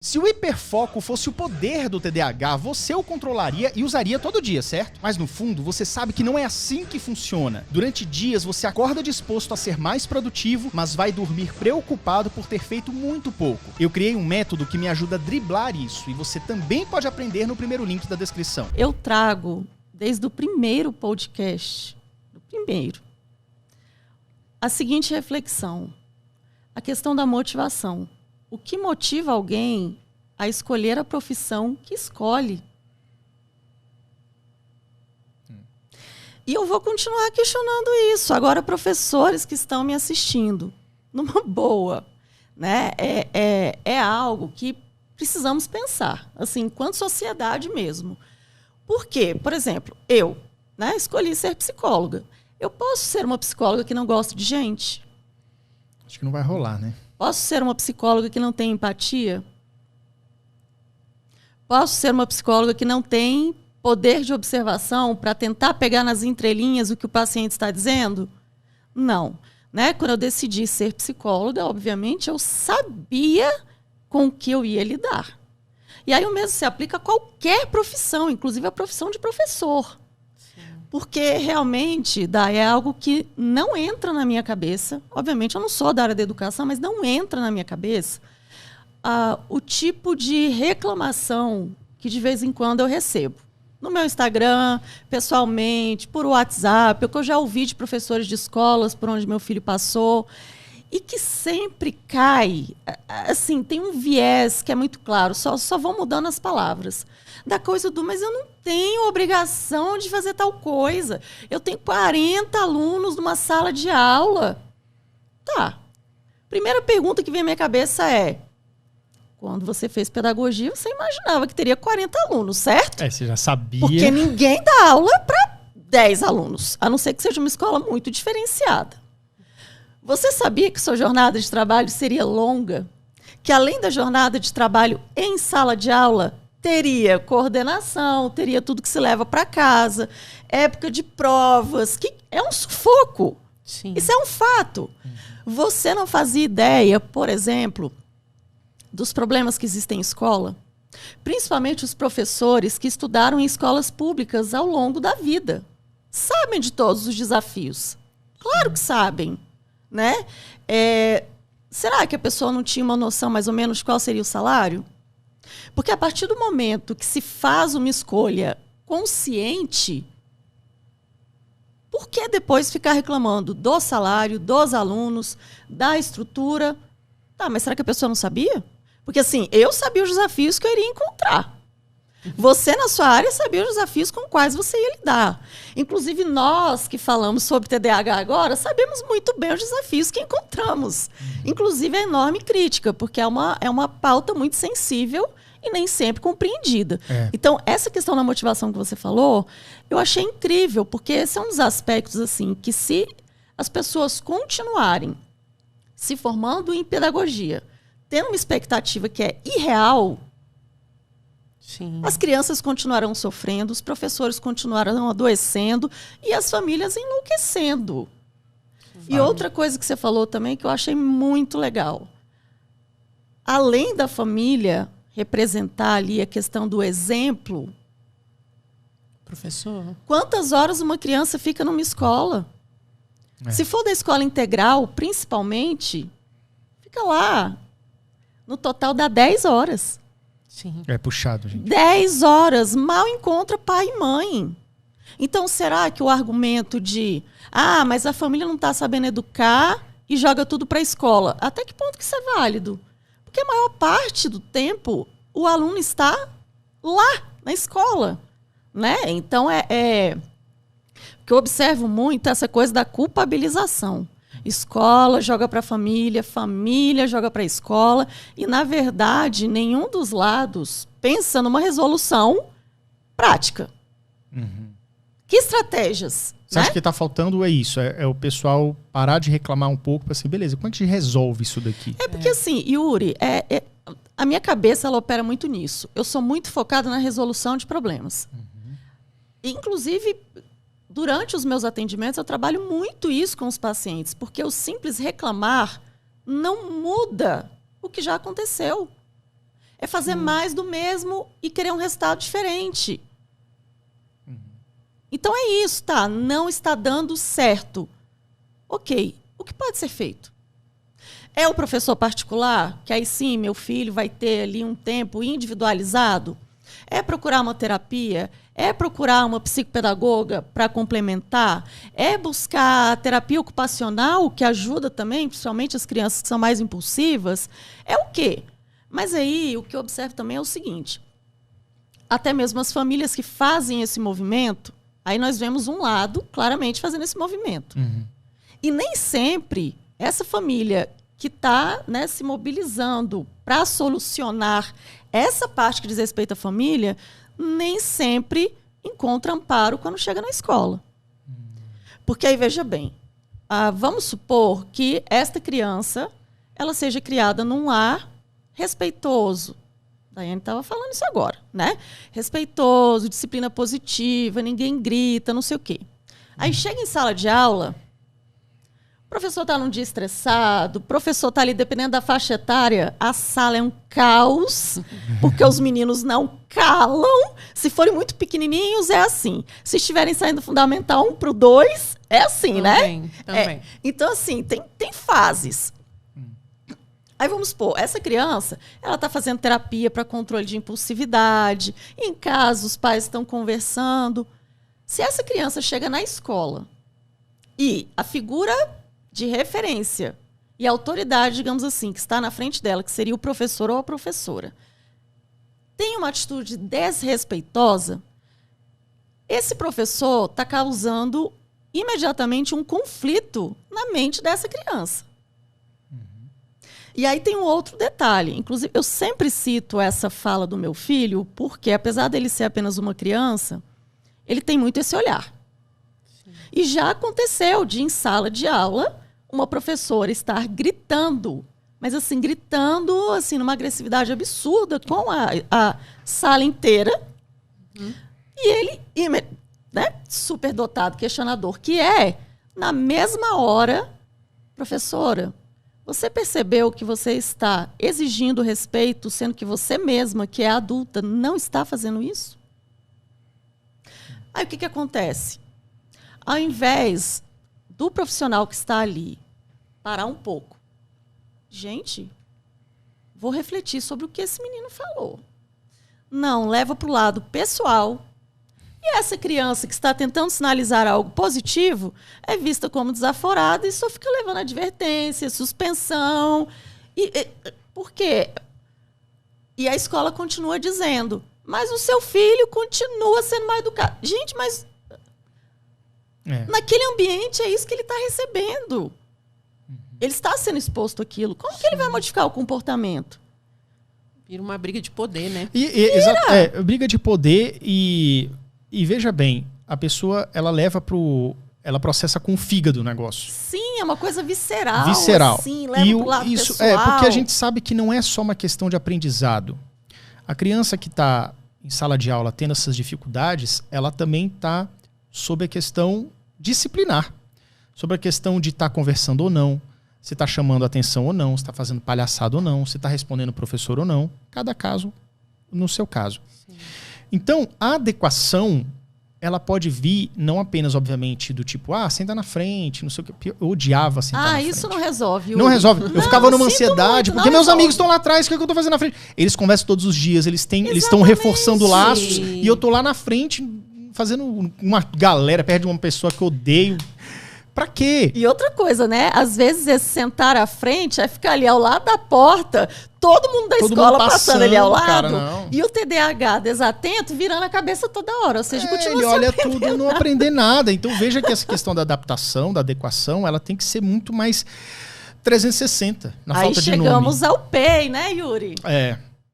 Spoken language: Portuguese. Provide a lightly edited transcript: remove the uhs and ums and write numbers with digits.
Se o hiperfoco fosse o poder do TDAH, você o controlaria e usaria todo dia, certo? Mas no fundo, você sabe que não é assim que funciona. Durante dias, você acorda disposto a ser mais produtivo, mas vai dormir preocupado por ter feito muito pouco. Eu criei um método que me ajuda a driblar isso, e você também pode aprender no primeiro link da descrição. Eu trago, desde o primeiro podcast, a seguinte reflexão. A questão da motivação. O que motiva alguém a escolher a profissão que escolhe? E eu vou continuar questionando isso. Agora, professores que estão me assistindo, numa boa, né? É algo que precisamos pensar, assim, enquanto sociedade mesmo. Por quê? Por exemplo, eu, né, escolhi ser psicóloga. Eu posso ser uma psicóloga que não gosta de gente? Acho que não vai rolar, né? Posso ser uma psicóloga que não tem empatia? Posso ser uma psicóloga que não tem poder de observação para tentar pegar nas entrelinhas o que o paciente está dizendo? Não. Né? Quando eu decidi ser psicóloga, obviamente, eu sabia com o que eu ia lidar. E aí o mesmo se aplica a qualquer profissão, inclusive a profissão de professor. Porque realmente, é algo que não entra na minha cabeça. Obviamente, eu não sou da área da educação, mas não entra na minha cabeça o tipo de reclamação que de vez em quando eu recebo. No meu Instagram, pessoalmente, por WhatsApp, o que eu já ouvi de professores de escolas por onde meu filho passou. E que sempre cai, assim, tem um viés que é muito claro, só vão mudando as palavras. Da coisa do, mas eu não tenho obrigação de fazer tal coisa. Eu tenho 40 alunos numa sala de aula. Tá. Primeira pergunta que vem à minha cabeça é, quando você fez pedagogia, você imaginava que teria 40 alunos, certo? Você já sabia. Porque ninguém dá aula para 10 alunos, a não ser que seja uma escola muito diferenciada. Você sabia que sua jornada de trabalho seria longa? Que além da jornada de trabalho em sala de aula, teria coordenação, teria tudo que se leva para casa, época de provas, que é um sufoco. Sim. Isso é um fato. Você não fazia ideia, por exemplo, dos problemas que existem em escola? Principalmente os professores que estudaram em escolas públicas ao longo da vida. Sabem de todos os desafios. Claro que sabem. Né? Será que a pessoa não tinha uma noção mais ou menos de qual seria o salário? Porque a partir do momento que se faz uma escolha consciente, por que depois ficar reclamando do salário, dos alunos, da estrutura? Tá, mas será que a pessoa não sabia? Porque assim, eu sabia os desafios que eu iria encontrar. Você, na sua área, sabia os desafios com quais você ia lidar. Inclusive, nós que falamos sobre TDAH agora, sabemos muito bem os desafios que encontramos. Inclusive, a enorme crítica, porque é uma pauta muito sensível e nem sempre compreendida. Então, essa questão da motivação que você falou, eu achei incrível, porque esse é um dos aspectos assim, que se as pessoas continuarem se formando em pedagogia, tendo uma expectativa que é irreal, Sim. As crianças continuarão sofrendo, os professores continuarão adoecendo e as famílias enlouquecendo. E outra coisa que você falou também que eu achei muito legal. Além da família representar ali a questão do exemplo, professor, quantas horas uma criança fica numa escola? Se for da escola integral, principalmente, fica lá. No total dá 10 horas. Sim. É puxado, gente. 10 horas, mal encontra pai e mãe. Então, será que o argumento de mas a família não está sabendo educar e joga tudo para a escola, até que ponto que isso é válido? Porque a maior parte do tempo o aluno está lá, na escola. Né? Então, que eu observo muito essa coisa da culpabilização. Escola joga para a família, família joga para a escola. E, na verdade, nenhum dos lados pensa numa resolução prática. Que estratégias? Você acha que está faltando isso? É o pessoal parar de reclamar um pouco para assim, beleza, como é que a gente resolve isso daqui? Porque assim, Yuri, a minha cabeça ela opera muito nisso. Eu sou muito focada na resolução de problemas. Inclusive, durante os meus atendimentos, eu trabalho muito isso com os pacientes, porque o simples reclamar não muda o que já aconteceu. É fazer mais do mesmo e querer um resultado diferente. Então é isso, tá? Não está dando certo. Ok, o que pode ser feito? É o professor particular, que aí sim, meu filho vai ter ali um tempo individualizado? É procurar uma terapia? É procurar uma psicopedagoga para complementar? É buscar a terapia ocupacional, que ajuda também, principalmente as crianças que são mais impulsivas? É o quê? Mas aí, o que eu observo também é o seguinte. Até mesmo as famílias que fazem esse movimento, aí nós vemos um lado claramente fazendo esse movimento. E nem sempre essa família que está, né, se mobilizando para solucionar essa parte que diz respeito à família, nem sempre encontra amparo quando chega na escola. Porque aí, veja bem, vamos supor que esta criança ela seja criada num lar respeitoso. Daiane estava falando isso agora, né? Respeitoso, disciplina positiva, ninguém grita, não sei o quê. Aí chega em sala de aula, o professor está num dia estressado, o professor está ali, dependendo da faixa etária, a sala é um caos, porque os meninos não calam. Se forem muito pequenininhos, é assim. Se estiverem saindo do fundamental 1 para o 2, é assim, também, né? Também. Então, assim, tem fases. Aí vamos supor, essa criança, ela está fazendo terapia para controle de impulsividade. Em casa, os pais estão conversando. Se essa criança chega na escola e a figura de referência e a autoridade, digamos assim, que está na frente dela, que seria o professor ou a professora, tem uma atitude desrespeitosa, esse professor está causando imediatamente um conflito na mente dessa criança. E aí tem um outro detalhe. Inclusive, eu sempre cito essa fala do meu filho, porque apesar dele ser apenas uma criança, ele tem muito esse olhar. Sim. E já aconteceu de, em sala de aula, uma professora estar gritando, mas assim, gritando assim, numa agressividade absurda com a sala inteira. E ele, né, super dotado, questionador, que é, na mesma hora, professora, você percebeu que você está exigindo respeito, sendo que você mesma, que é adulta, não está fazendo isso? Aí o que acontece? Ao invés do profissional que está ali parar um pouco, gente, vou refletir sobre o que esse menino falou. Não, leva para o lado pessoal. E essa criança que está tentando sinalizar algo positivo é vista como desaforada e só fica levando advertência, suspensão. Por quê? E a escola continua dizendo, mas o seu filho continua sendo mal educado. Gente, mas naquele ambiente é isso que ele está recebendo. Ele está sendo exposto àquilo. Como que ele vai modificar o comportamento? Vira uma briga de poder, né? Exato, briga de poder e veja bem, a pessoa, ela processa com o fígado o negócio. Sim, é uma coisa visceral. Assim, leva pro lado isso pessoal. Porque a gente sabe que não é só uma questão de aprendizado. A criança que está em sala de aula tendo essas dificuldades, ela também está sob a questão disciplinar. Sobre a questão de estar conversando ou não, se está chamando atenção ou não, se está fazendo palhaçada ou não, se está respondendo o professor ou não. Cada caso no seu caso. Sim. Então, a adequação, ela pode vir não apenas, obviamente, do tipo, senta na frente, não sei o que. Eu odiava sentar na frente. Isso não resolve. Não resolve. Eu ficava numa ansiedade, porque meus amigos estão lá atrás, o que eu estou fazendo na frente? Eles conversam todos os dias, eles estão reforçando laços, e eu estou lá na frente fazendo uma galera perto de uma pessoa que eu odeio. Pra quê? E outra coisa, né? Às vezes esse sentar à frente é ficar ali ao lado da porta, todo mundo da escola passando ali ao lado, cara, e o TDAH desatento virando a cabeça toda hora. Ou seja, continua ele olha tudo e não aprender nada. Então veja que essa questão da adaptação, da adequação, ela tem que ser muito mais 360 na falta de nome. Aí chegamos ao PEI, né, Yuri?